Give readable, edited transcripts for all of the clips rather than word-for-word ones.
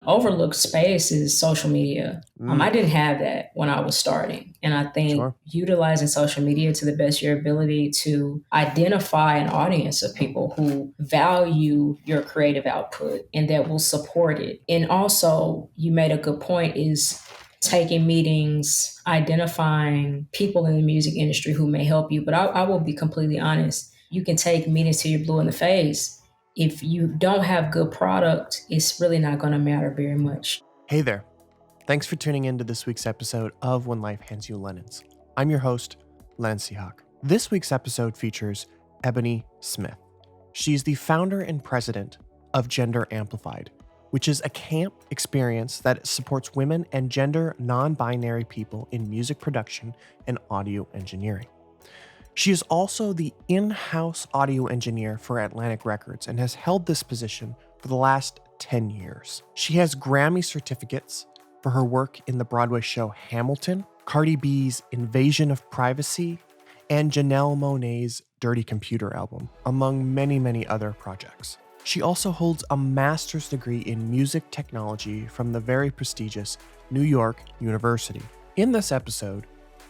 overlooked space is social media. Mm, I didn't have that when I was starting. And I think sure. utilizing social media to the best of your ability to identify an audience of people who value your creative output and that will support it. And also, you made a good point is taking meetings, identifying people in the music industry who may help you. But I will be completely honest. You can take meetings till you're blue in the face. If you don't have good product, it's really not going to matter very much. Hey there. Thanks for tuning in to this week's episode of When Life Hands You Lemons. I'm your host, Lancy Hawk. This week's episode features Ebonie Smith. She's the founder and president of Gender Amplified, which is a camp experience that supports women and gender non-binary people in music production and audio engineering. She is also the in-house audio engineer for Atlantic Records and has held this position for the last 10 years. She has Grammy certificates for her work in the Broadway show Hamilton, Cardi B's Invasion of Privacy, and Janelle Monáe's Dirty Computer album, among many, many other projects. She also holds a master's degree in music technology from the very prestigious New York University. In this episode,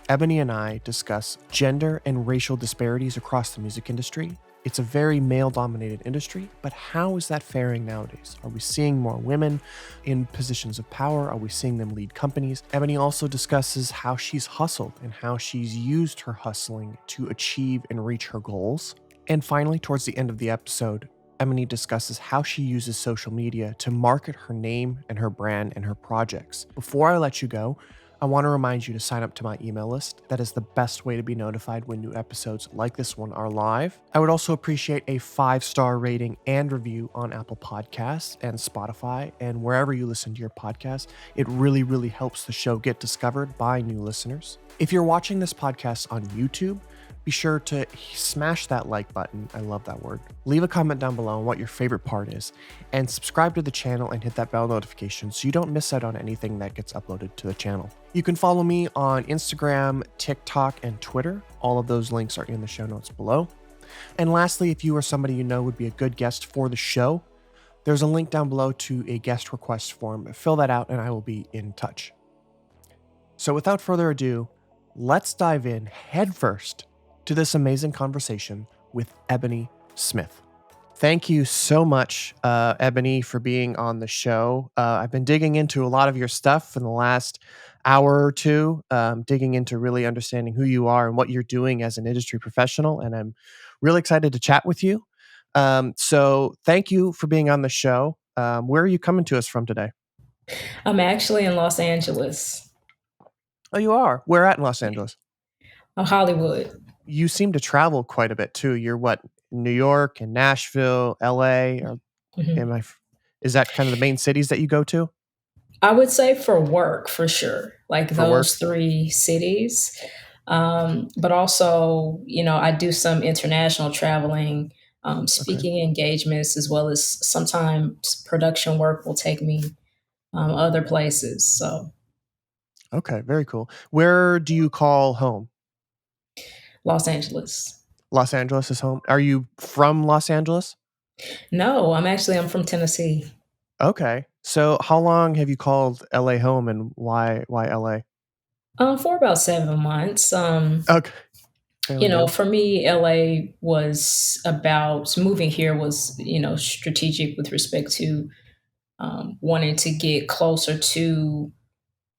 Ebonie and I discuss gender and racial disparities across the music industry. It's a very male-dominated industry, but how is that faring nowadays? Are we seeing more women in positions of power? Are we seeing them lead companies? Ebonie also discusses how she's hustled and how she's used her hustling to achieve and reach her goals. And finally, towards the end of the episode, Ebonie discusses how she uses social media to market her name and her brand and her projects. Before I let you go, I want to remind you to sign up to my email list. That is the best way to be notified when new episodes like this one are live. I would also appreciate a 5-star rating and review on Apple Podcasts and Spotify and wherever you listen to your podcast. It really, really helps the show get discovered by new listeners. If you're watching this podcast on YouTube, be sure to smash that like button. I love that word. Leave a comment down below on what your favorite part is, and subscribe to the channel and hit that bell notification so you don't miss out on anything that gets uploaded to the channel. You can follow me on Instagram, TikTok, and Twitter. All of those links are in the show notes below. And lastly, if you or somebody you know would be a good guest for the show, there's a link down below to a guest request form. Fill that out and I will be in touch. So without further ado, let's dive in headfirst to this amazing conversation with Ebonie Smith. Thank you so much, Ebonie, for being on the show. I've been digging into a lot of your stuff in the last hour or two, digging into really understanding who you are and what you're doing as an industry professional, and I'm really excited to chat with you. So thank you for being on the show. Where are you coming to us from today? I'm actually in Los Angeles, Oh, you are. Where at in Los Angeles? Hollywood. You seem to travel quite a bit too. You're what, New York and Nashville, LA, or Mhm. am I? Is that kind of the main cities that you go to I would say for work, for sure, like for work? those three cities. But also, I do some international traveling, Okay. speaking engagements, as well as sometimes production work will take me other places. So, Okay. Very cool. Where do you call home? Los Angeles. Los Angeles is home. Are you from Los Angeles? No, I'm from Tennessee. Okay. So how long have you called LA home, and why LA? For about 7 months. Okay. Fairly new. For me, LA was about moving here was, strategic with respect to wanting to get closer to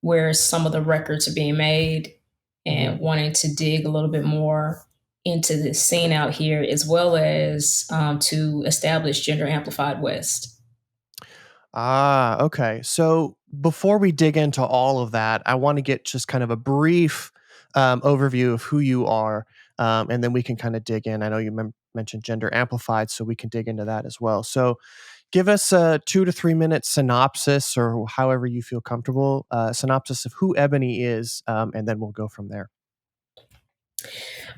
where some of the records are being made Mhm. and wanting to dig a little bit more into the scene out here, as well as to establish Gender Amplified West. Ah, okay. So before we dig into all of that, I want to get just kind of a brief overview of who you are, and then we can kind of dig in. I know you mentioned gender amplified, so we can dig into that as well. So give us a 2 to 3 minute synopsis, or however you feel comfortable, synopsis of who Ebonie is, and then we'll go from there.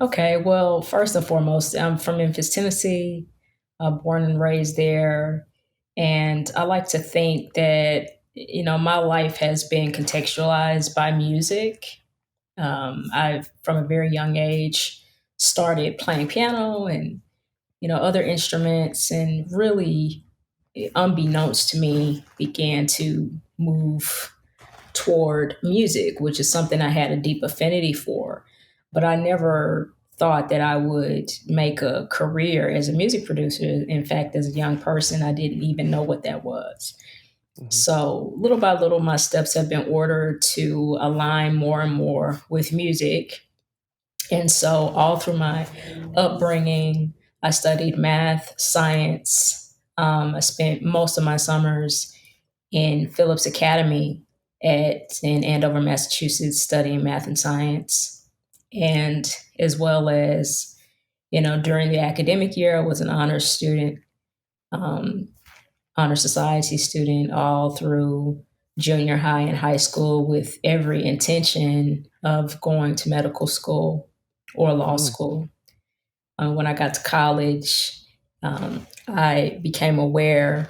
Okay, well, first and foremost, I'm from Memphis, Tennessee, born and raised there. And I like to think that, my life has been contextualized by music. I've, from a very young age, started playing piano and, other instruments and really unbeknownst to me, began to move toward music, which is something I had a deep affinity for. But I never thought that I would make a career as a music producer. In fact, as a young person, I didn't even know what that was. Hmm. So, little by little, my steps have been ordered to align more and more with music. And so, all through my upbringing, I studied math, science. I spent most of my summers in Phillips Academy in Andover, Massachusetts, studying math and science. And as well as, during the academic year, I was an honors student, um, honor society student all through junior high and high school with every intention of going to medical school or law Mm. school. When I got to college, I became aware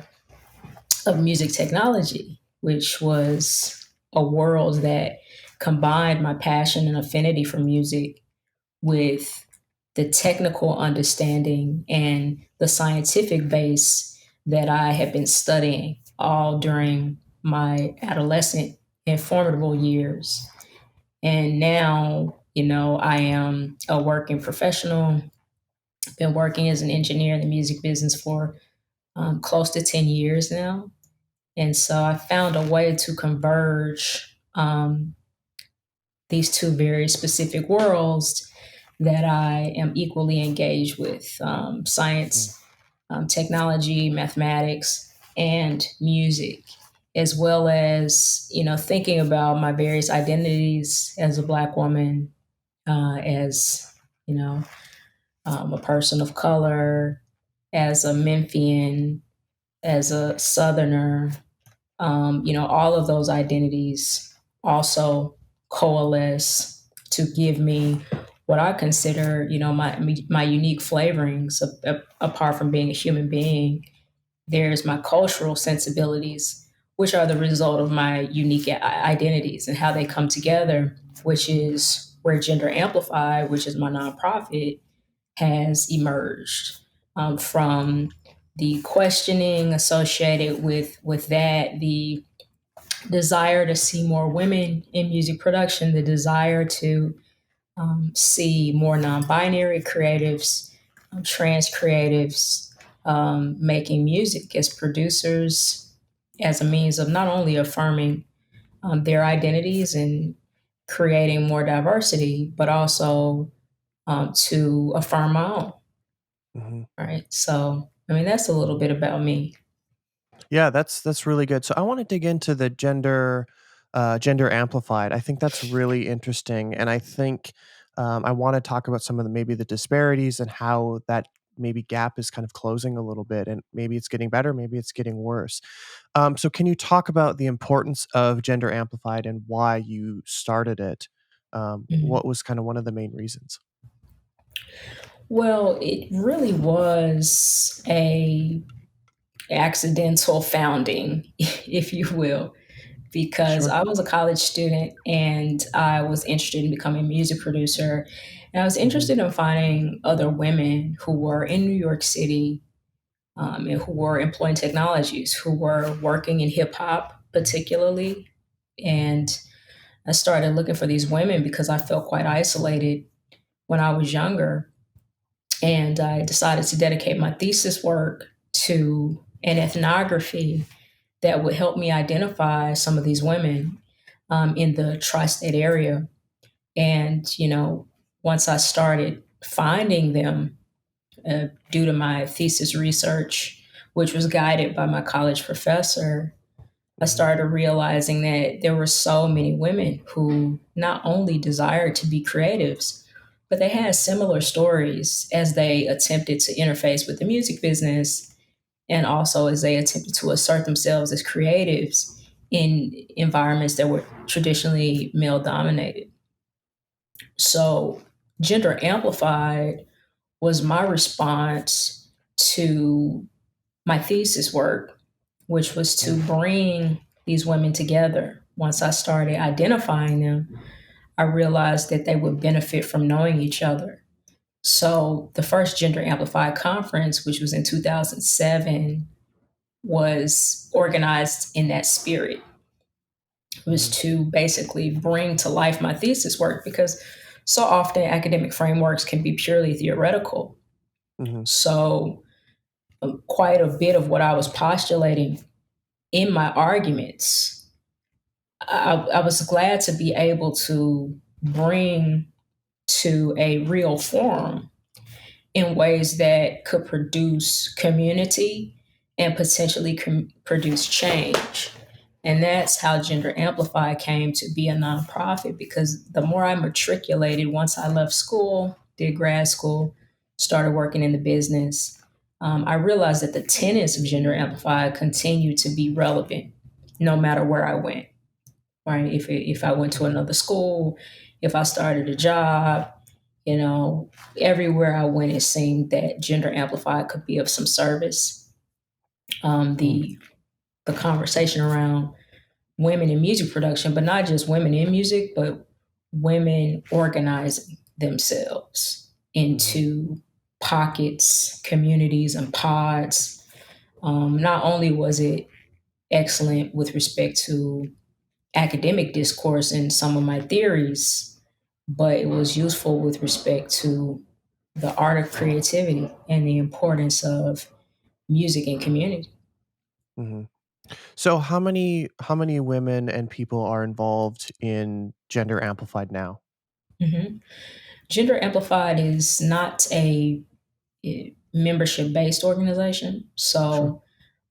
of music technology, which was a world that combined my passion and affinity for music with the technical understanding and the scientific base that I had been studying all during my adolescent and formidable years. And now, I am a working professional. Been working as an engineer in the music business for close to 10 years now. And so I found a way to converge these two very specific worlds that I am equally engaged with, Mm. science, technology, mathematics, and music, as well as, thinking about my various identities as a Black woman, as, you know, a person of color, as a Memphian, as a Southerner. All of those identities also coalesce to give me what I consider, my unique flavorings. Apart from being a human being, there's my cultural sensibilities, which are the result of my unique identities and how they come together, which is where Gender Amplified, which is my nonprofit, has emerged from the questioning associated with that, the desire to see more women in music production, the desire to see more non-binary creatives, trans creatives making music as producers, as a means of not only affirming their identities and creating more diversity, but also to affirm my own. Hmm. Right. So, I mean, that's a little bit about me. Yeah, that's really good. So I want to dig into the gender amplified. I think that's really interesting, and I think I want to talk about some of the maybe the disparities and how that maybe gap is kind of closing a little bit, and maybe it's getting better, maybe it's getting worse. So can you talk about the importance of gender amplified and why you started it? Mhm. What was kind of one of the main reasons? Well, it really was a accidental founding, if you will, because Sure. I was a college student and I was interested in becoming a music producer. And I was Hmm. interested in finding other women who were in New York City, and who were employing technologies, who were working in hip hop, particularly. And I started looking for these women because I felt quite isolated when I was younger. And I decided to dedicate my thesis work to an ethnography that would help me identify some of these women in the tri state area. And, once I started finding them due to my thesis research, which was guided by my college professor, I Hmm. started realizing that there were so many women who not only desired to be creatives, but they had similar stories as they attempted to interface with the music business and also as they attempted to assert themselves as creatives in environments that were traditionally male dominated. So, Gender Amplified was my response to my thesis work, which was to Mm. bring these women together. Once I started identifying them, I realized that they would benefit from knowing each other. So the first Gender Amplified conference, which was in 2007, was organized in that spirit. It was Hmm. to basically bring to life my thesis work because so often academic frameworks can be purely theoretical. Hmm. So, quite a bit of what I was postulating in my arguments, I was glad to be able to bring to a real forum in ways that could produce community and potentially produce change. And that's how Gender Amplify came to be a nonprofit because the more I matriculated once I left school, did grad school, started working in the business, I realized that the tenets of Gender Amplify continue to be relevant no matter where I went, right? If I went to Hmm. another school, if I started a job, you know, everywhere I went, it seemed that Gender Amplified could be of some service. Um, Mm. the the conversation around women in music production, but not just women in music, but women organizing themselves Hmm. into pockets, communities, and pods. Not only was it excellent with respect to academic discourse and some of my theories, but it was useful with respect to the art of creativity and the importance of music and community. Hmm. So how many women and people are involved in Gender Amplified now? Mhm. Gender Amplified is not a membership based organization. Sure.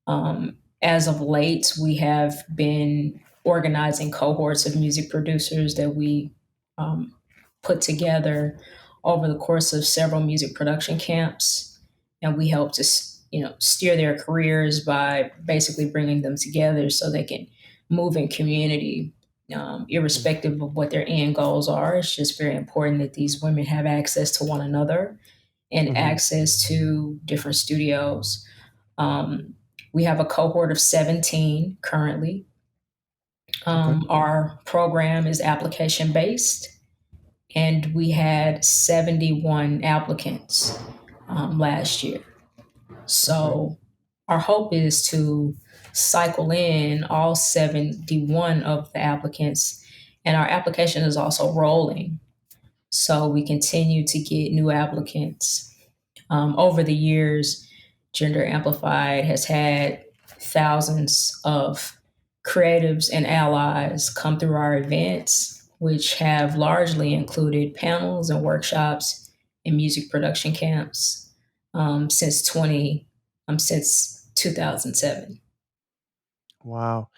So, as of late, we have been organizing cohorts of music producers that we um, put together over the course of several music production camps, and we help to steer their careers by basically bringing them together so they can move in community, irrespective of what their end goals are. It's just very important that these women have access to one another and Hmm. access to different studios. um, we have a cohort of 17 currently. Okay. Our program is application based, and we had 71 applicants last year. Okay. So, our hope is to cycle in all 71 of the applicants, and our application is also rolling. So, we continue to get new applicants. Over the years, Gender Amplified has had thousands of creatives and allies come through our events, which have largely included panels and workshops and music production camps since 2007. Wow.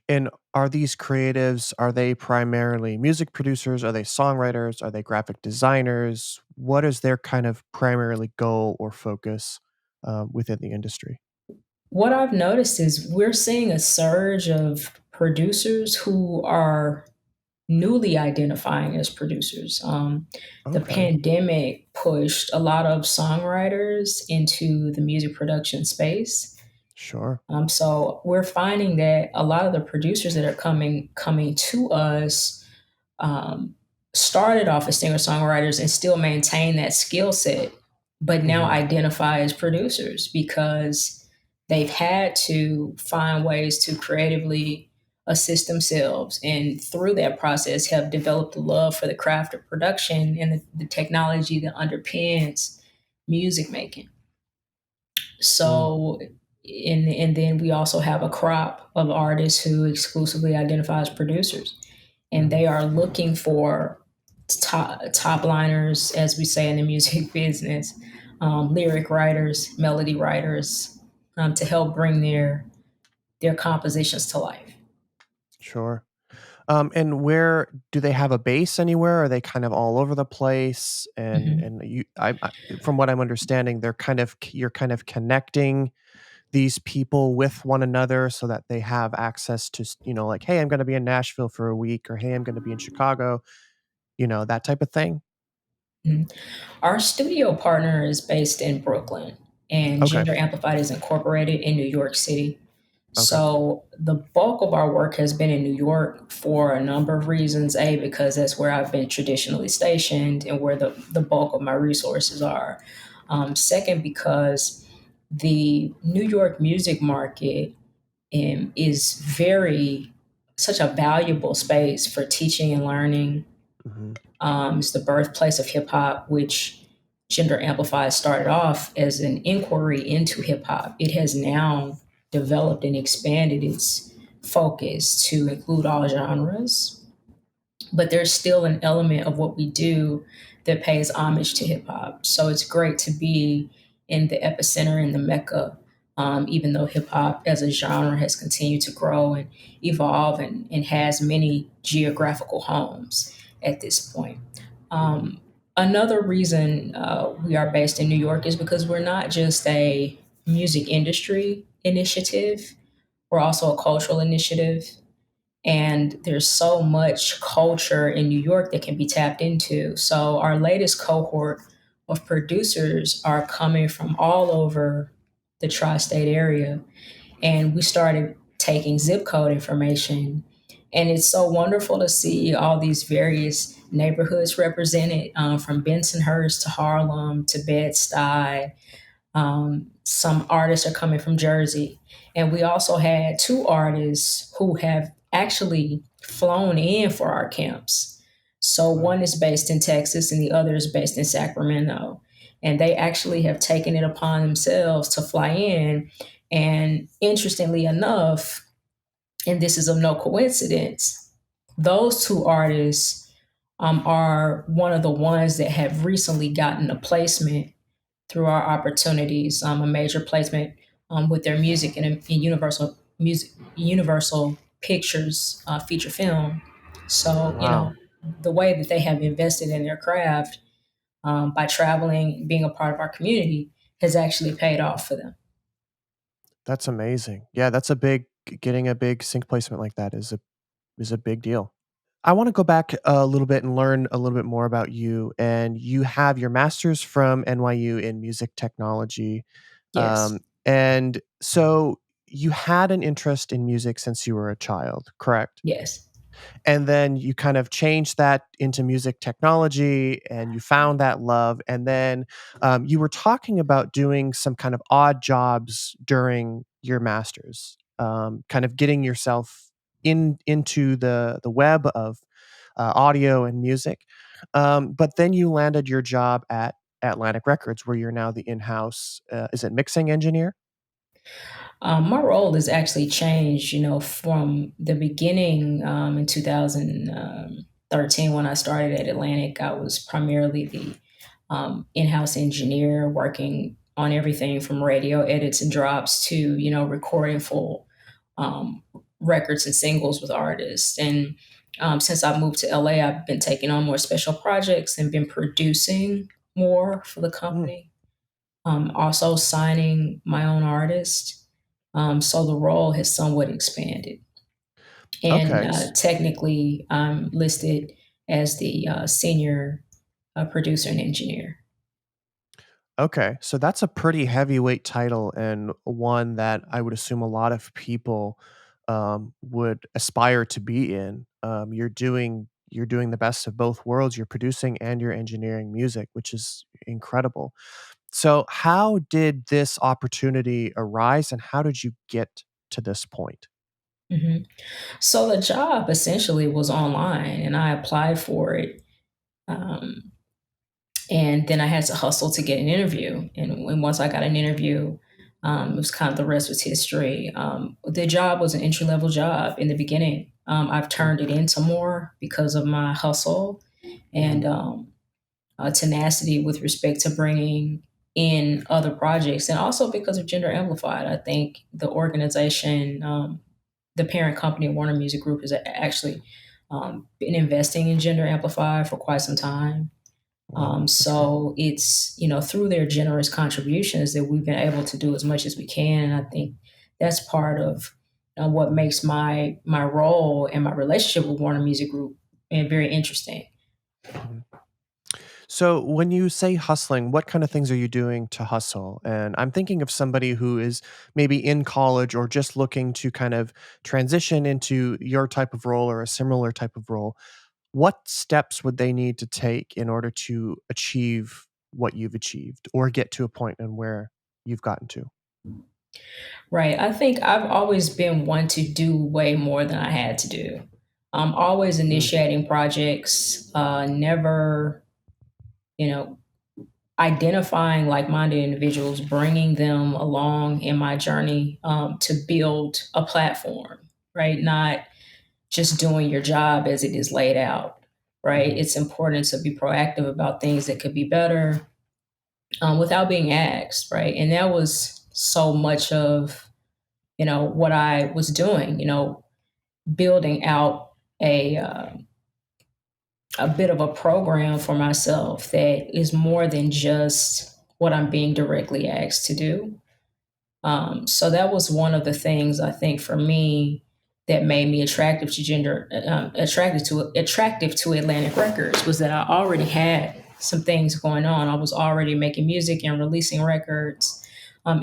And are these creatives, are they primarily music producers? Are they songwriters? Are they graphic designers? What is their kind of primarily goal or focus within the industry? What I've noticed is we're seeing a surge of producers who are newly identifying as producers. The Okay. pandemic pushed a lot of songwriters into the music production space. Sure. So we're finding that a lot of the producers that are coming to us um, started off as singer songwriters and still maintain that skill set, but now Hmm. identify as producers because they've had to find ways to creatively assist themselves. And through that process, have developed a love for the craft of production and the technology that underpins music making. Mm. So, and then we also have a crop of artists who exclusively identify as producers, and Hmm. they are looking for top liners, as we say in the music business, lyric writers, melody writers, to help bring their compositions to life. Sure. And where do they have a base anywhere? Are they kind of all over the place? Mhm. And from what I'm understanding, you're kind of connecting these people with one another so that they have access to, like, hey, I'm going to be in Nashville for a week, or hey, I'm going to be in Chicago, that type of thing. Mhm. Our studio partner is based in Brooklyn, and Okay. Gender Amplified is incorporated in New York City. Okay. So the bulk of our work has been in New York for a number of reasons. A, because that's where I've been traditionally stationed and where the bulk of my resources are. Second, because the New York music market is very such a valuable space for teaching and learning. Hmm. It's the birthplace of hip hop, which Gender Amplified started off as an inquiry into hip hop. It has now developed and expanded its focus to include all genres, but there's still an element of what we do that pays homage to hip hop. So it's great to be in the epicenter, in the mecca, even though hip hop as a genre has continued to grow and evolve and has many geographical homes at this point. Hmm. Another reason we are based in New York is because we're not just a music industry initiative, we're also a cultural initiative. And there's so much culture in New York that can be tapped into. So our latest cohort of producers are coming from all over the tri-state area, and we started taking zip code information. And it's so wonderful to see all these various neighborhoods represented, from Bensonhurst to Harlem to Bed-Stuy. Some artists are coming from Jersey. And we also had two artists who have actually flown in for our camps. So Wow. one is based in Texas and the other is based in Sacramento. And they actually have taken it upon themselves to fly in. And interestingly enough, and this is of no coincidence, those two artists are one of the ones that have recently gotten a placement through our opportunities, a major placement with their music in Universal Pictures feature film. So Wow. the way that they have invested in their craft by traveling and being a part of our community has actually paid off for them. That's amazing. Yeah, that's a big getting a big sync placement like that is a big deal. I wanna go back a little bit and learn a little bit more about you, and you have your master's from NYU in music technology, Yes, and so you had an interest in music since you were a child, correct? yes. And then you kind of changed that into music technology and you found that love. And then you were talking about doing some kind of odd jobs during your master's, kind of getting yourself into the web of audio and music. But then you landed your job at Atlantic Records, where you're now the in-house, is it mixing engineer? My role has actually changed, from the beginning in 2013 when I started at Atlantic. I was primarily the in-house engineer working on everything from radio edits and drops to, recording full um, records and singles with artists. And since I moved to LA, I've been taking on more special projects and been producing more for the Mm, company, also signing my own artist. So the role has somewhat expanded. And okay. technically, I'm listed as the senior producer and engineer. Okay, so that's a pretty heavyweight title and one that I would assume a lot of people would aspire to be in. You're doing the best of both worlds. You're producing and you're engineering music, which is incredible. So, how did this opportunity arise, and how did you get to this point? hmm So the job essentially was online, and I applied for it. Um, and then I had to hustle to get an interview. And once I got an interview, it was kind of the rest was history. The job was an entry level job in the beginning. I've Mm, turned it into more because of my hustle mhm, and tenacity with respect to bringing in other projects, and also because of Gender Amplified. I think the organization, the parent company, Warner Music Group, has actually been investing in Gender Amplified for quite some time. wow, that's great. So it's, through their generous contributions that we've been able to do as much as we can. And I think that's part of what makes my role and my relationship with Warner Music Group very interesting. Mhm. So when you say hustling, what kind of things are you doing to hustle? And I'm thinking of somebody who is maybe in college or just looking to kind of transition into your type of role or a similar type of role. What steps would they need to take in order to achieve what you've achieved or get to a point in where you've gotten to? Right. I think I've always been one to do way more than I had to do. I'm always Mm, initiating projects, never, you know, identifying like-minded individuals, bringing them along in my journey, to build a platform, right? Not just doing your job as it is laid out, right? mhm, It's important to be proactive about things that could be better, without being asked, right? And that was so much of, what I was doing, building out a bit of a program for myself that is more than just what I'm being directly asked to do. So that was one of the things I think for me that made me attractive to Atlantic Records, was that I already had some things going on. I was already making music and releasing records,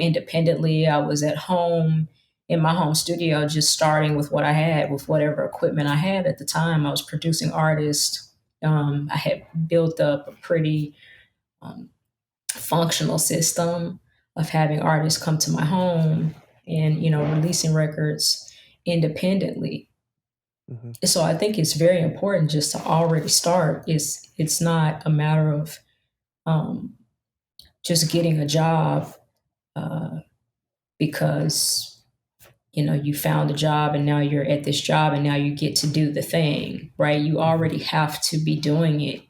independently. I was at home in my home studio, just starting with what I had, with whatever equipment I had at the time. I was producing artists. I had built up a pretty um, functional system of having artists come to my home and releasing records independently. mhm, So I think it's very important just to already start. It's not a matter of um, just getting a job, uh, because you found a job and now you're at this job and now you get to do the thing, right? You mhm. already have to be doing it,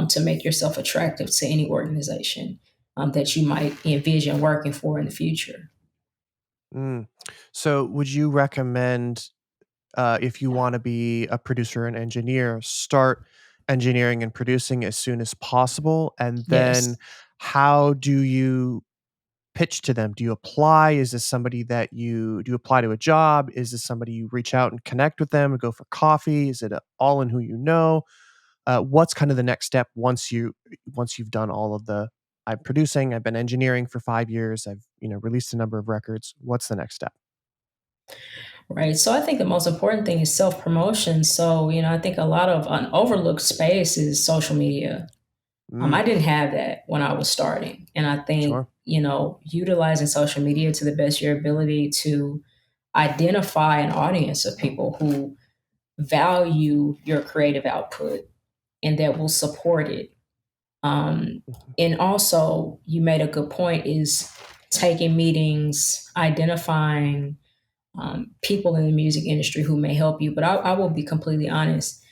to make yourself attractive to any organization, that you might envision working for in the future. Mm. So, would you recommend, if you want to be a producer and engineer, start engineering and producing as soon as possible? And then, Yes. how do you pitch to them? Do you apply? Is this somebody that do you apply to a job? Is this somebody you reach out and connect with them and go for coffee? Is it all in who you know? What's kind of the next step once you've done all of the I'm producing, I've been engineering for 5 years, I've released a number of records. What's the next step? Right. So I think the most important thing is self promotion. So, I think a lot of an overlooked space is social media. Mm, I didn't have that when I was starting. And I think, sure. utilizing social media to the best of your ability to identify an audience of people who value your creative output and that will support it. Um, Mhm, and also, you made a good point, is taking meetings, identifying people in the music industry who may help you. But I will be completely honest.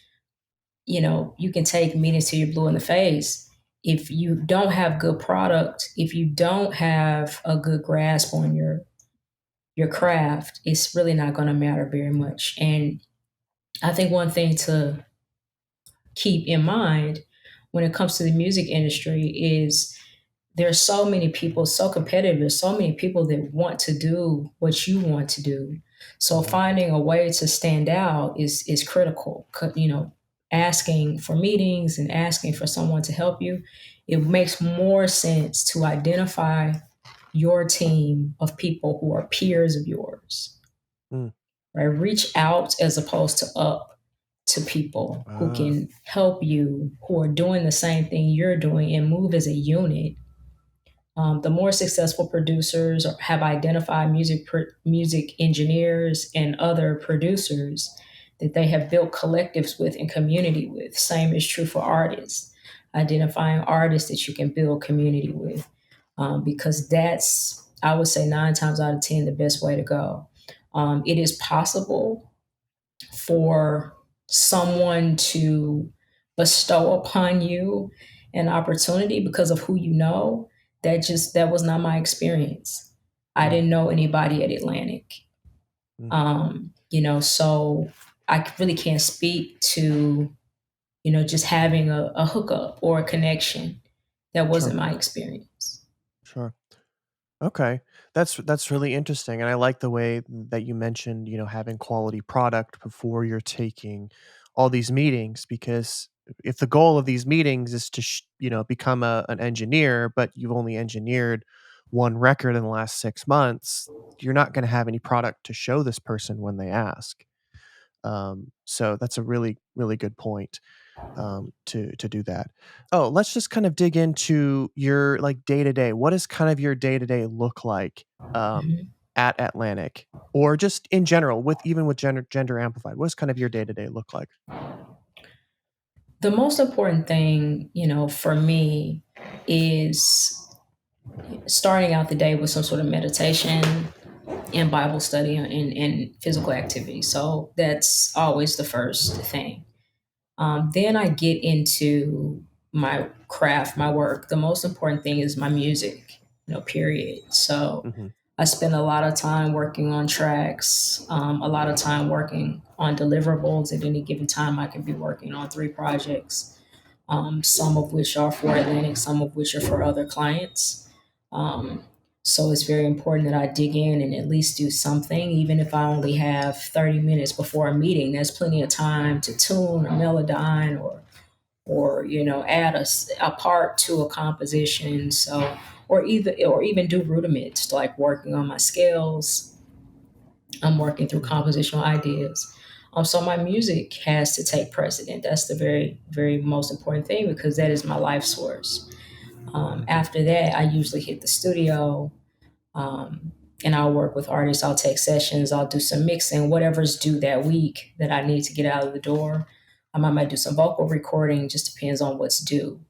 You can take meetings till you're blue in the face. If you don't have good product, if you don't have a good grasp on your craft, it's really not going to matter very much. And I think one thing to keep in mind when it comes to the music industry is there's so many people, so competitive. There's so many people that want to do what you want to do. So mhm, finding a way to stand out is critical. Asking for meetings and asking for someone to help you, it makes more sense to identify your team of people who are peers of yours, mm. right? Reach out as opposed to up to people who Ah, can help you, who are doing the same thing you're doing, and move as a unit. The more successful producers have identified music engineers and other producers that they have built collectives with and community with. Same is true for artists. Identifying artists that you can build community with, because that's, I would say, 9 times out of 10 the best way to go. It is possible for someone to bestow upon you an opportunity because of who you know. That was not my experience. I mm, didn't know anybody at Atlantic. mm. So I really can't speak to, just having a hookup or a connection. That Sure, wasn't my experience. sure. Okay. That's really interesting, and I like the way that you mentioned, having quality product before you're taking all these meetings, because if the goal of these meetings is to become an engineer, but you've only engineered one record in the last 6 months, you're not going to have any product to show this person when they ask. So that's a really, really good point, to do that. Oh, let's just kind of dig into your like day to day. What does kind of your day to day look like Mhm. at Atlantic, or just in general with even with gender amplified? What does kind of your day to day look like? The most important thing, for me is starting out the day with some sort of meditation and Bible study and physical activity. So that's always the first thing. Then I get into my craft, my work. The most important thing is my music, period. So Hmm. I spend a lot of time working on tracks, a lot of time working on deliverables. At any given time, I can be working on 3 projects, some of which are for Atlantic, some of which are for other clients. Um, so it's very important that I dig in and at least do something, even if I only have 30 minutes before a meeting. There's plenty of time to tune or melodyne or add a part to a composition. So or even do rudiments like working on my scales. I'm working through Hmm. compositional ideas. So my music has to take precedent. That's the very, very most important thing because that is my life source. Hmm. After that, I usually hit the studio, um, and I'll work with artists. I'll take sessions. I'll do some mixing, whatever's due that week that I need to get out of the door. I might do some vocal recording. Just depends on what's due.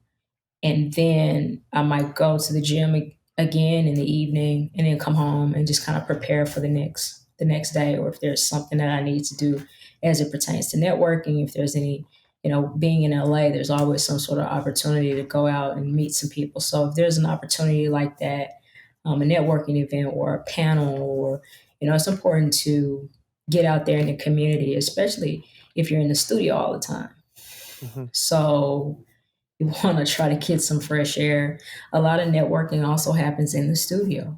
And then I might go to the gym again in the evening and then come home and just kind of prepare for the next day, or if there's something that I need to do as it pertains to networking. If there's any, being in LA, there's always some sort of opportunity to go out and meet some people. So if there's an opportunity like that, a networking event or a panel, or it's important to get out there in the community, especially if you're in the studio all the time. Hmm. So you want to try to get some fresh air. A lot of networking also happens in the studio.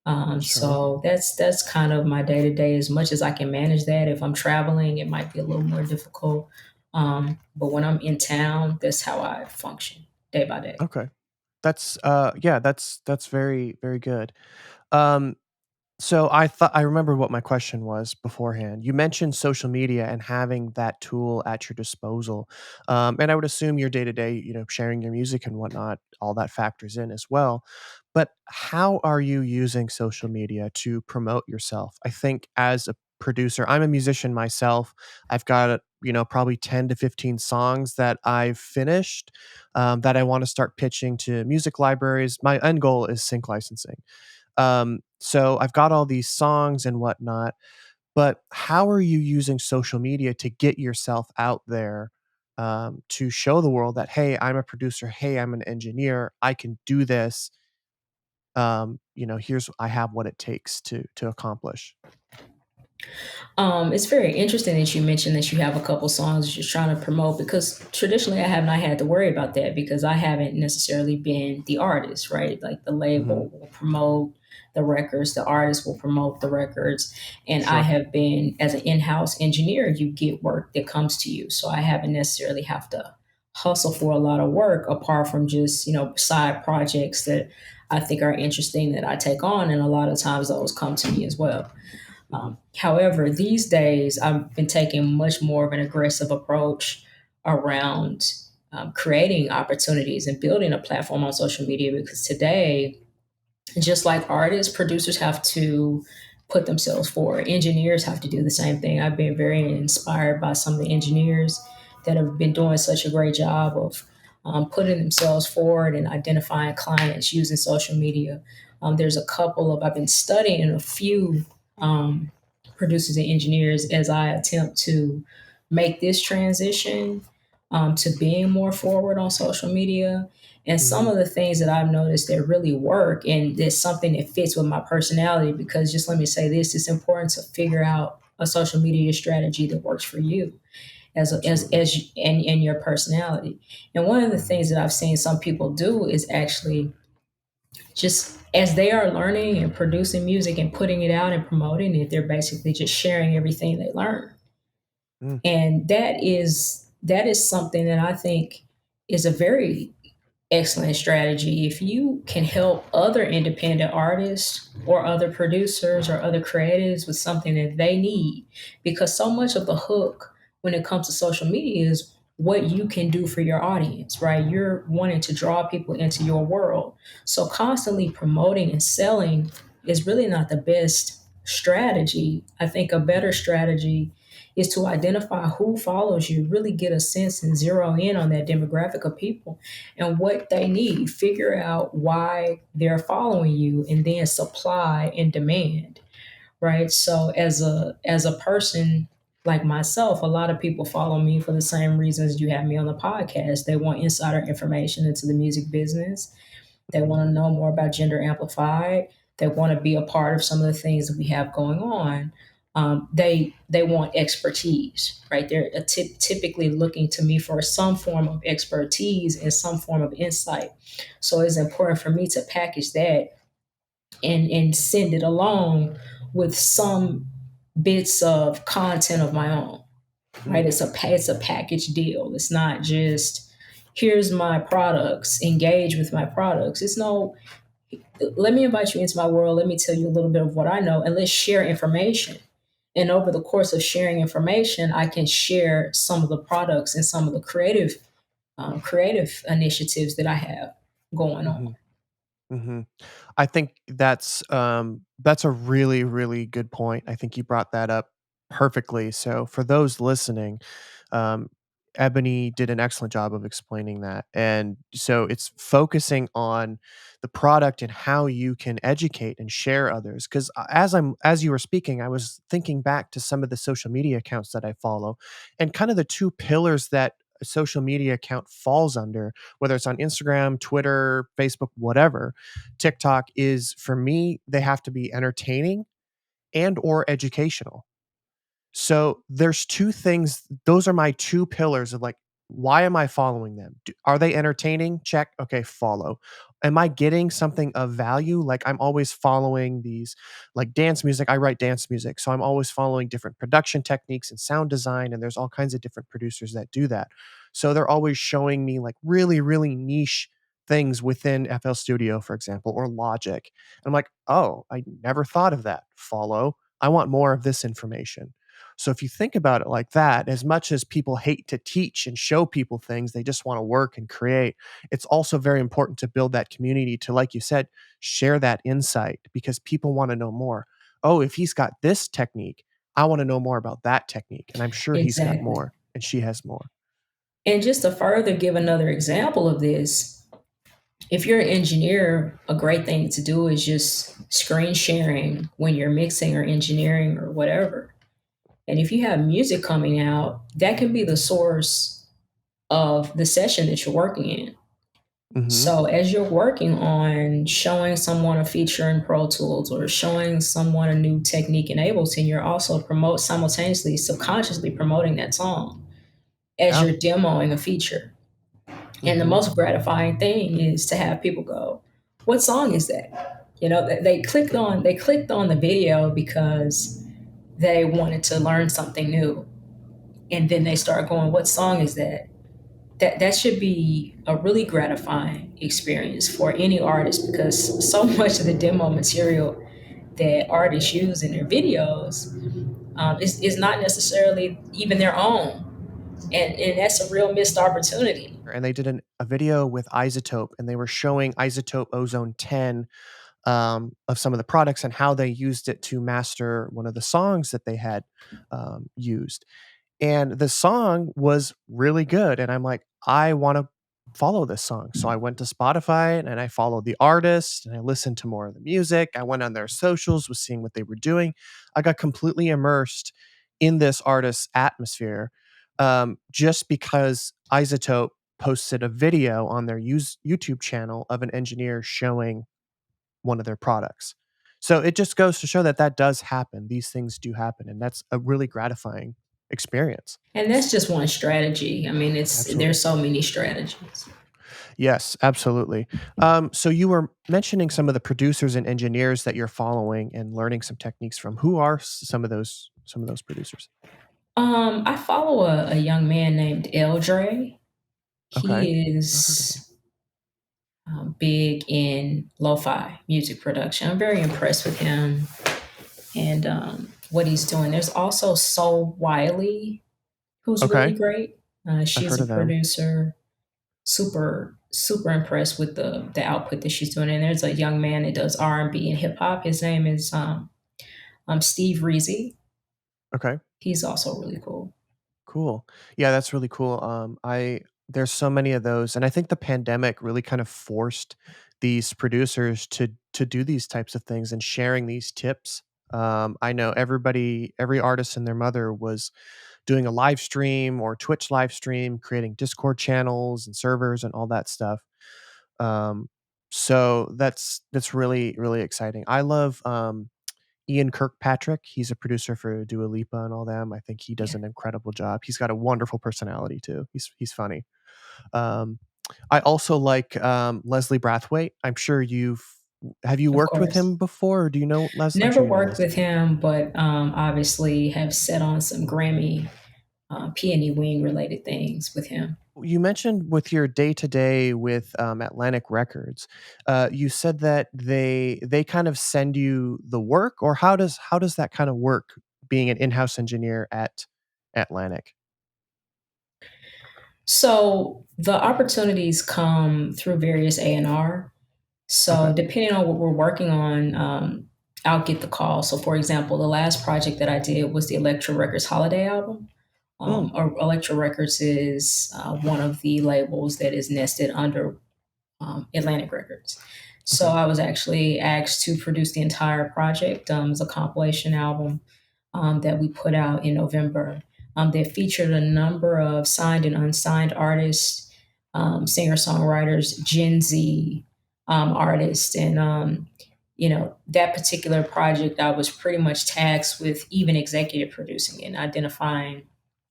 Sure. So that's kind of my day to day. As much as I can manage that. If I'm traveling, it might be a little more difficult. But when I'm in town, that's how I function day by day. Okay. That's yeah, that's very, very good. Um So I remember what my question was beforehand. You mentioned social media and having that tool at your disposal, and I would assume your day to day, sharing your music and whatnot, all that factors in as well. But how are you using social media to promote yourself? I think as a producer, I'm a musician myself. I've got probably 10 to 15 songs that I've finished, that I want to start pitching to music libraries. My end goal is sync licensing. So I've got all these songs and whatnot, but how are you using social media to get yourself out there, to show the world that, hey, I'm a producer, hey, I'm an engineer, I can do this. Here's I have what it takes to accomplish. It's very interesting that you mentioned that you have a couple songs that you're trying to promote because traditionally I have not had to worry about that because I haven't necessarily been the artist, right? Like the Hmm. label will promote the records, the artist will promote the records, and I Sure. have been as an in-house engineer, you get work that comes to you. So I haven't necessarily have to hustle for a lot of work apart from just, side projects that I think are interesting that I take on, and a lot of times those come to me as well. Hmm. However, these days I've been taking much more of an aggressive approach around creating opportunities and building a platform on social media because today, just like artists, producers have to put themselves forward. Engineers have to do the same thing. I've been very inspired by some of the engineers that have been doing such a great job of putting themselves forward and identifying clients using social media. There's a couple of, I've been studying a few um, producers and engineers as I attempt to make this transition to being more forward on social media. And some Hmm. of the things that I've noticed that really work, and there's something that fits with my personality, because just let me say this, it's important to figure out a social media strategy that works for you Absolutely. and your personality. And one of the Hmm. things that I've seen some people do is actually just as they are learning and producing music and putting it out and promoting it, they're basically just sharing everything they learn. Mm. And that is something that I think is a very excellent strategy. If you can help other independent artists or other producers or other creatives with something that they need, because so much of the hook when it comes to social media is what you can do for your audience, right? You're wanting to draw people into your world. So constantly promoting and selling is really not the best strategy. I think a better strategy is to identify who follows you, really get a sense and zero in on that demographic of people and what they need. Figure out why they're following you, and then supply and demand. Right. So as a person like myself, a lot of people follow me for the same reasons you have me on the podcast. They want insider information into the music business. They Mhm. want to know more about Gender Amplified. They want to be a part of some of the things that we have going on. They want expertise, right? They're typically looking to me for some form of expertise and some form of insight. So it's important for me to package that and send it along with some bits of content of my own, right? Mhm. It's a package deal. It's not just here's my products, engage with my products. It's no, let me invite you into my world. Let me tell you a little bit of what I know, and let's share information. And over the course of sharing information, I can share some of the products and some of the creative initiatives that I have going on. Mhm. Mhm. I think that's a really, really good point. I think you brought that up perfectly. So for those listening, um, Ebony did an excellent job of explaining that. And so it's focusing on the product and how you can educate and share others. Because as you were speaking, I was thinking back to some of the social media accounts that I follow, and kind of the two pillars that a social media account falls under, whether it's on Instagram, Twitter, Facebook, whatever. TikTok is, for me, they have to be entertaining and or educational. So there's 2 things, those are my 2 pillars of, like, why am I following them? Are they entertaining? Check, okay, follow. Am I getting something of value? Like, I'm always following these, like, dance music. I write dance music, so I'm always following different production techniques and sound design, and there's all kinds of different producers that do that. So they're always showing me, like, really, really niche things within FL Studio, for example, or Logic. I'm like, "Oh, I never thought of that. Follow. I want more of this information." So if you think about it like that, as much as people hate to teach and show people things, they just want to work and create. It's also very important to build that community to, like you said, share that insight because people want to know more. Oh, if he's got this technique, I want to know more about that technique. And I'm sure he's got Exactly. more and she has more. And just to further give another example of this, if you're an engineer, a great thing to do is just screen sharing when you're mixing or engineering or whatever. And if you have music coming out, that can be the source of the session that you're working in. Mhm. So as you're working on showing someone a feature in Pro Tools or showing someone a new technique in Ableton, you're also promote simultaneously, subconsciously promoting that song as Yeah. you're demoing a feature. And the Mhm. most gratifying thing is to have people go, "What song is that?" They clicked on the video because they wanted to learn something new, and then they start going, "What song is that?" That should be a really gratifying experience for any artist because so much of the demo material that artists use in their videos is not necessarily even their own, and that's a real missed opportunity. And they did a video with Isotope and they were showing Isotope Ozone 10 of some of the products and how they used it to master one of the songs that they had used. And the song was really good, and I'm like, "I wanna follow this song." So I went to Spotify, and I followed the artist, and I listened to more of the music. I went on their socials, was seeing what they were doing. I got completely immersed in this artist's atmosphere, just because Isotope posted a video on their YouTube channel of an engineer showing one of their products. So it just goes to show that that does happen. These things do happen, and that's a really gratifying experience. And that's just one strategy. I mean, Absolutely. there's so many strategies. Yes, absolutely. So you were mentioning some of the producers and engineers that you're following and learning some techniques from. Who are some of those producers? I follow a young man named Eldre. Okay. He Not heard of them. is big in lo-fi music production. I'm very impressed with him and what he's doing. There's also Soul Wiley, who's really Okay. great. I've She's heard a of them. producer. Super impressed with the output that she's doing. And there's a young man that does R&B and hip hop. His name is Steve Reezy. Okay. He's also really cool. Cool. Yeah, that's really cool. I There's so many of those, and I think the pandemic really kind of forced these producers to do these types of things and sharing these tips. I know every artist and their mother was doing a live stream or Twitch live stream, creating Discord channels and servers and all that stuff. Um, so that's really really exciting. I love Ian Kirkpatrick. He's a producer for Dua Lipa and all them. I think he does Yeah, an incredible job. He's got a wonderful personality too. He's funny. Um, I also like Leslie Brathwaite. I'm sure have you of worked with course. him before, or do you know Les? I'm Never sure you know worked Leslie. with him, but obviously have set on some Grammy peony wing related things with him. You mentioned with your day to day with Atlantic Records, you said that they kind of send you the work, or how does that kind of work? Being an in house engineer at Atlantic. So the opportunities come through various A&R. Okay. So depending on what we're working on, I'll get the call. So for example, the last project that I did was the Electro Records Holiday album. Mm, Electro Records is one of the labels that is nested under Atlantic Records. So okay. I was actually asked to produce the entire project. It's a compilation album that we put out in November that featured a number of signed and unsigned artists, singer songwriters, Gen Z artists. And, that particular project, I was pretty much tasked with even executive producing and identifying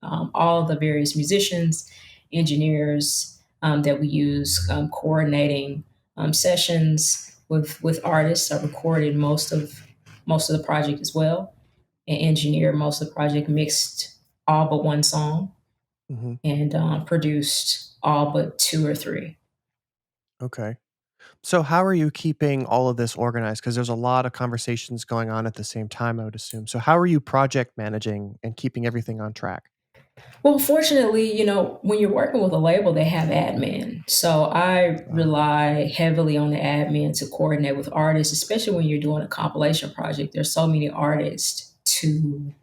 all the various musicians, engineers that we use, coordinating sessions with artists. I recorded most of the project as well and engineered most of the project, mixed all but one song, Mhm. and produced all but two or three. Okay. So how are you keeping all of this organized? Because there's a lot of conversations going on at the same time, I would assume. So how are you project managing and keeping everything on track? Well, fortunately, when you're working with a label, they have admin. So I Ah, rely heavily on the admin to coordinate with artists, especially when you're doing a compilation project. There's so many artists to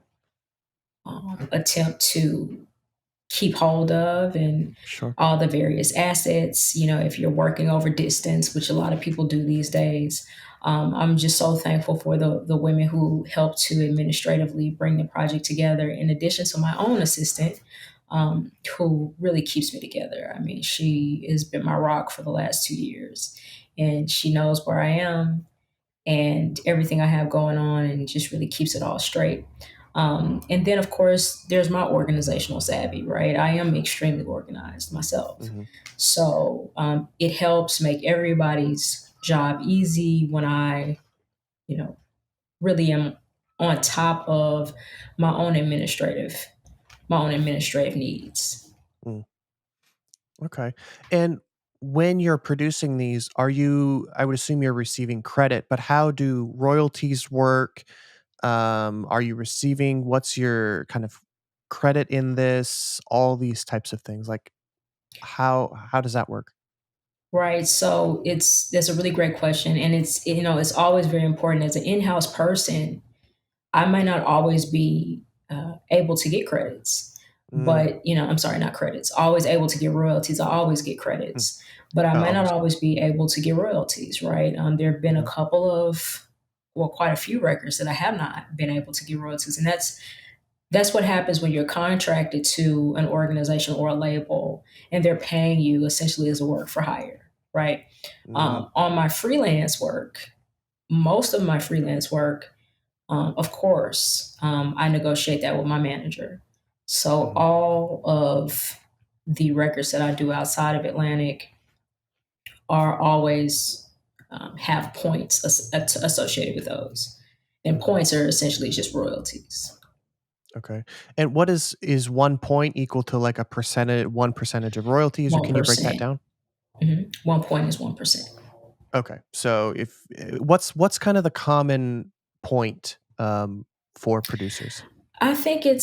attempt to keep hold of and sure. all the various assets. If you're working over distance, which a lot of people do these days, I'm just so thankful for the women who help to administratively bring the project together, in addition to my own assistant, who really keeps me together. I mean, she has been my rock for the last 2 years, and she knows where I am and everything I have going on and just really keeps it all straight. And then, of course, there's my organizational savvy, right? I am extremely organized myself. Mhm. So it helps make everybody's job easy when I, you know, really am on top of my own administrative, my own administrative needs. Mm, okay. And when you're producing these, I would assume you're receiving credit, but how do royalties work? Are you receiving what's your kind of credit in this? All these types of things. Like how does that work? Right. So that's a really great question. And it's always very important as an in-house person. I might not always be able to get credits, Mm, but I'm sorry, not credits. Always able to get royalties. I always get mm. credits, but I might not Always. always be able to get royalties. Right? There have been a Mhm, couple of, well, quite a few records that I have not been able to get royalties, and that's what happens when you're contracted to an organization or a label, and they're paying you essentially as a work for hire. Right? mm, On my freelance work, most of my freelance work, of course, I negotiate that with my manager. So mhm, all of the records that I do outside of Atlantic are always have points associated with those, and mhm. points are essentially just royalties. Okay. And what is 1 point equal to like a percentage 1% of royalties, or One can you break that percent. down? One point is 1%. Okay. So if what's kind of the common point for producers? I think it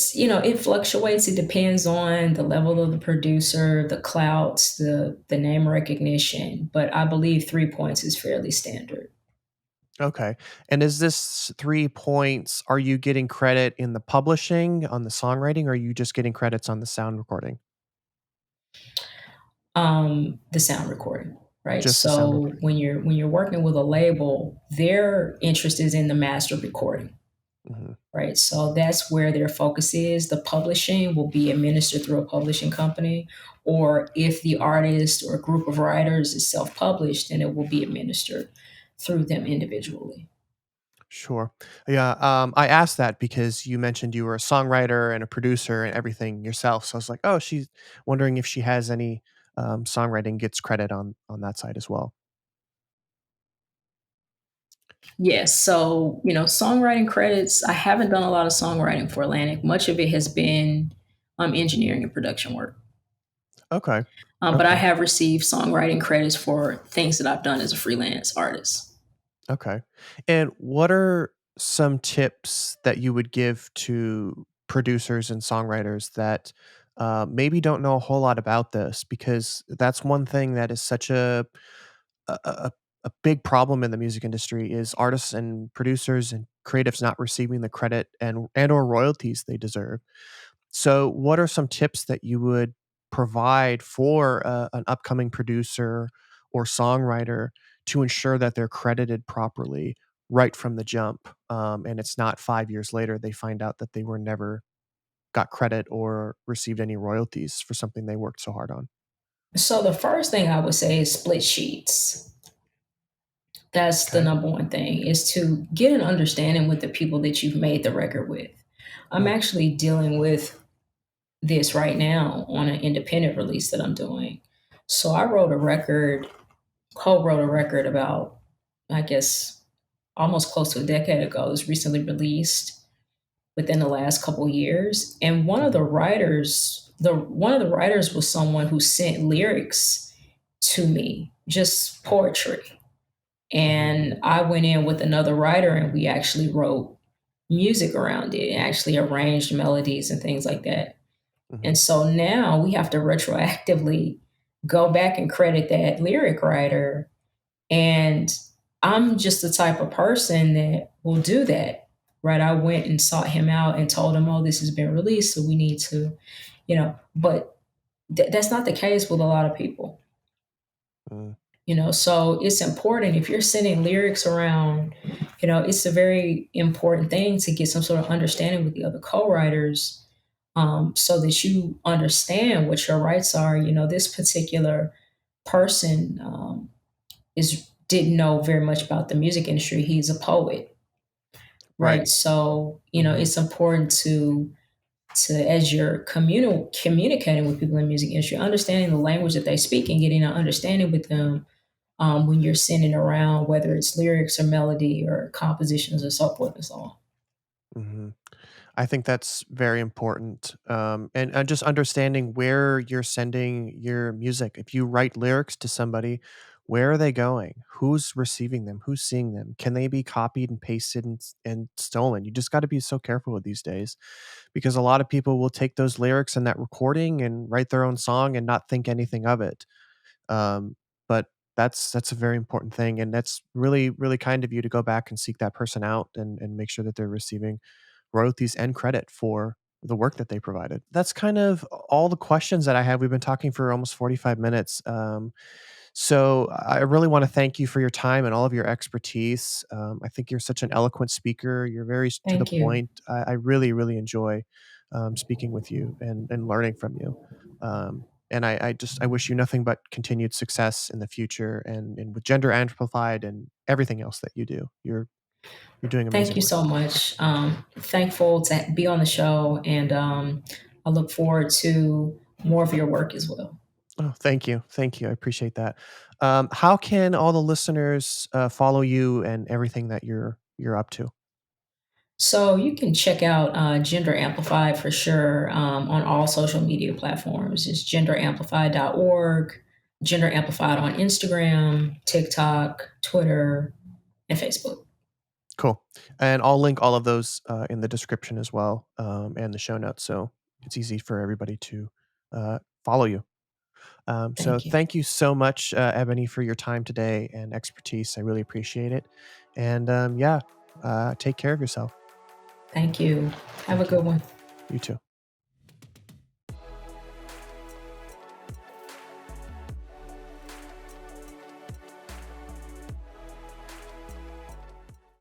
fluctuates. It depends on the level of the producer, the clouts, the name recognition. But I believe 3 points is fairly standard. Okay. And is this 3 points, are you getting credit in the publishing, on the songwriting, or are you just getting credits on the sound recording? The sound recording, right? Just the sound So recording. when you're working with a label, their interest is in the master recording, Mhm. right? So that's where their focus is. The publishing will be administered through a publishing company, or if the artist or group of writers is self-published, then it will be administered through them individually. Sure. Yeah, I asked that because you mentioned you were a songwriter and a producer and everything yourself, so I was like, "Oh, she's wondering if she has any, songwriting gets credit on that side as well." Yes. So, songwriting credits, I haven't done a lot of songwriting for Atlantic. Much of it has been engineering and production work. Okay. But I Okay. have received songwriting credits for things that I've done as a freelance artist. Okay. And what are some tips that you would give to producers and songwriters that maybe don't know a whole lot about this? Because that's one thing that is such a, a, a big problem in the music industry is artists and producers and creatives not receiving the credit and or royalties they deserve. So, what are some tips that you would provide for an upcoming producer or songwriter to ensure that they're credited properly right from the jump? And it's not 5 years later they find out that they were never got credit or received any royalties for something they worked so hard on. So the first thing I would say is split sheets. That's the Okay. number one thing, is to get an understanding with the people that you've made the record with. I'm Mm, actually dealing with this right now on an independent release that I'm doing. So I co-wrote a record about, I guess, almost close to a decade ago. It was recently released within the last couple years. And mhm, one of the writers was someone who sent lyrics to me, just poetry. mhm, And I went in with another writer and we actually wrote music around it, and actually arranged melodies and things like that. mhm. And so now we have to retroactively go back and credit that lyric writer. And I'm just the type of person that will do that, right? I went and sought him out and told him, oh, this has been released. So we need to, but that's not the case with a lot of people. Mm, So it's important if you're sending lyrics around, it's a very important thing to get some sort of understanding with the other co-writers, so that you understand what your rights are. This particular person is didn't know very much about the music industry. He's a poet, right. right? So Mhm, it's important to as you're communicating with people in the music industry, understanding the language that they speak and getting an understanding with them, when you're sending around, whether it's lyrics or melody or compositions or so forth and so on. mhm. I think that's very important, and just understanding where you're sending your music. If you write lyrics to somebody, where are they going? Who's receiving them? Who's seeing them? Can they be copied and pasted and stolen? You just got to be so careful with these days because a lot of people will take those lyrics and that recording and write their own song and not think anything of it. But that's a very important thing, and that's really really kind of you to go back and seek that person out and make sure that they're receiving royalties and credit for the work that they provided. That's kind of all the questions that I have. We've been talking for almost 45 minutes. So I really want to thank you for your time and all of your expertise. I think you're such an eloquent speaker. You're very to the Thank you. point. I really, really enjoy speaking with you and learning from you. And I wish you nothing but continued success in the future and with gender amplified and everything else that you do. You're doing Thank amazing you work. so much. Thankful to be on the show, and I look forward to more of your work as well. Oh, thank you. Thank you. I appreciate that. How can all the listeners follow you and everything that you're up to? So you can check out Gender Amplified for sure, on all social media platforms. It's genderamplified.org, Gender Amplified on Instagram, TikTok, Twitter, and Facebook. Cool. And I'll link all of those in the description as well, and the show notes, so it's easy for everybody to follow you. So Thank you. thank you so much, Ebony, for your time today and expertise. I really appreciate it. And take care of yourself. Thank you. Have a Thank you. good one. You too.